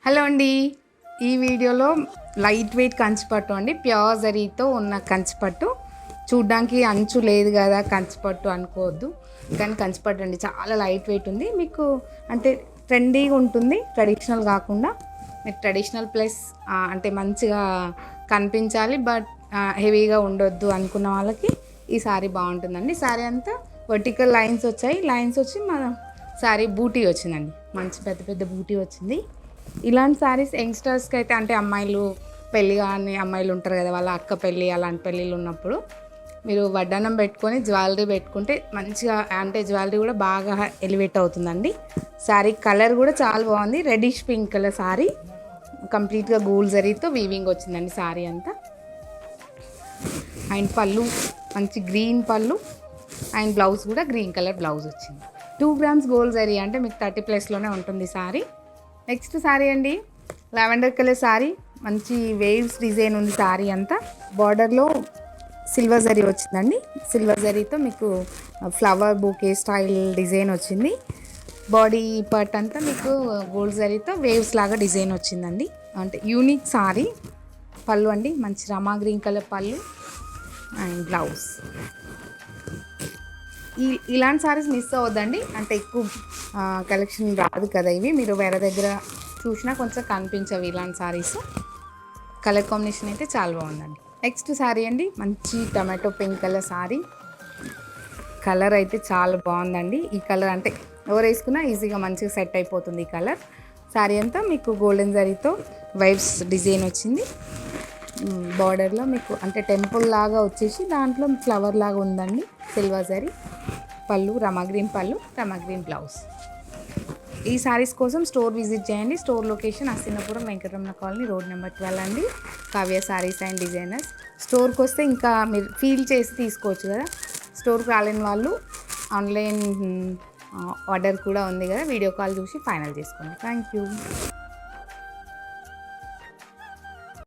Hello అండి. ఈ వీడియోలో లైట్ వెయిట్ కంచిపట్టు అండి, ప్యూర్ జరీతో ఉన్న కంచిపట్టు. చూడ్డానికి అంచు లేదు కదా కంచిపట్టు అనుకోవద్దు, కానీ కంచిపట్టు అండి చాలా లైట్ వెయిట్ ఉంది. మీకు అంటే ట్రెండీగా ఉంటుంది, ట్రెడిషనల్ కాకుండా. మీకు ట్రెడిషనల్ ప్లస్ అంటే మంచిగా కనిపించాలి బట్ హెవీగా ఉండొద్దు అనుకున్న వాళ్ళకి ఈ శారీ బాగుంటుందండి. శారీ అంతా వర్టికల్ లైన్స్ వచ్చాయి, లైన్స్ వచ్చి మన శారీ బూటీ వచ్చిందండి, మంచి పెద్ద పెద్ద బూటీ వచ్చింది. ఇలాంటి శారీస్ యంగ్స్టర్స్కి అయితే, అంటే అమ్మాయిలు పెళ్ళి కానీ అమ్మాయిలు ఉంటారు కదా, వాళ్ళ అక్క పెళ్ళి అలాంటి పెళ్ళిళ్ళు ఉన్నప్పుడు మీరు వడ్డానం పెట్టుకొని జ్యువెలరీ పెట్టుకుంటే మంచిగా, అంటే జ్యువెలరీ కూడా బాగా ఎలివేట్ అవుతుందండి. శారీ కలర్ కూడా చాలా బాగుంది, రెడిష్ పింక్ కలర్ శారీ, కంప్లీట్గా గోల్డ్ జరీతో వీవింగ్ వచ్చిందండి శారీ అంతా. అండ్ పళ్ళు మంచి గ్రీన్ పళ్ళు, అండ్ బ్లౌజ్ కూడా గ్రీన్ కలర్ బ్లౌజ్ వచ్చింది. 2 grams గోల్డ్ జరీ అంటే మీకు 30+ ఉంటుంది శారీ. నెక్స్ట్ శారీ అండి, లావెండర్ కలర్ శారీ, మంచి వేవ్స్ డిజైన్ ఉంది శారీ అంతా. బార్డర్లో సిల్వర్ జరీ వచ్చిందండి, సిల్వర్ జరీతో మీకు ఫ్లవర్ బొకే స్టైల్ డిజైన్ వచ్చింది. బాడీ పార్ట్ అంతా మీకు గోల్డ్ జరీతో వేవ్స్ లాగా డిజైన్ వచ్చిందండి, అంటే యూనిక్ శారీ. పళ్ళు అండి మంచి రమా గ్రీన్ కలర్ పళ్ళు, అండ్ బ్లౌజ్. ఇలాంటి శారీస్ మిస్ అవ్వద్దండి, అంటే ఎక్కువ కలెక్షన్ రాదు కదా ఇవి, మీరు వేరే దగ్గర చూసినా కొంచెం కనిపించవు ఇలాంటి శారీస్. కలర్ కాంబినేషన్ అయితే చాలా బాగుందండి. నెక్స్ట్ శారీ అండి, మంచి tomato pink colour sari. Colour అయితే చాలా బాగుందండి. ఈ కలర్ అంటే ఎవరు వేసుకున్నా ఈజీగా మంచిగా సెట్ అయిపోతుంది ఈ కలర్. శారీ అంతా మీకు గోల్డెన్ జరీతో వైబ్స్ డిజైన్ వచ్చింది. బార్డర్లో మీకు అంటే టెంపుల్ లాగా వచ్చేసి దాంట్లో ఫ్లవర్ లాగా ఉందండి, సిల్వర్ జరీ. పళ్ళు రమా గ్రీన్ బ్లౌజ్. ఈ శారీస్ కోసం స్టోర్ విజిట్ చేయండి. Store location Hastinapuram Venkataramana colony, road number 12 అండి. Kavya sarees and designers. స్టోర్కి వస్తే ఇంకా మీరు ఫీల్ చేసి తీసుకోవచ్చు కదా. స్టోర్కి రాలేని వాళ్ళు ఆన్లైన్ ఆర్డర్ కూడా ఉంది కదా, వీడియో కాల్ చూసి ఫైనల్ చేసుకోండి. Thank you.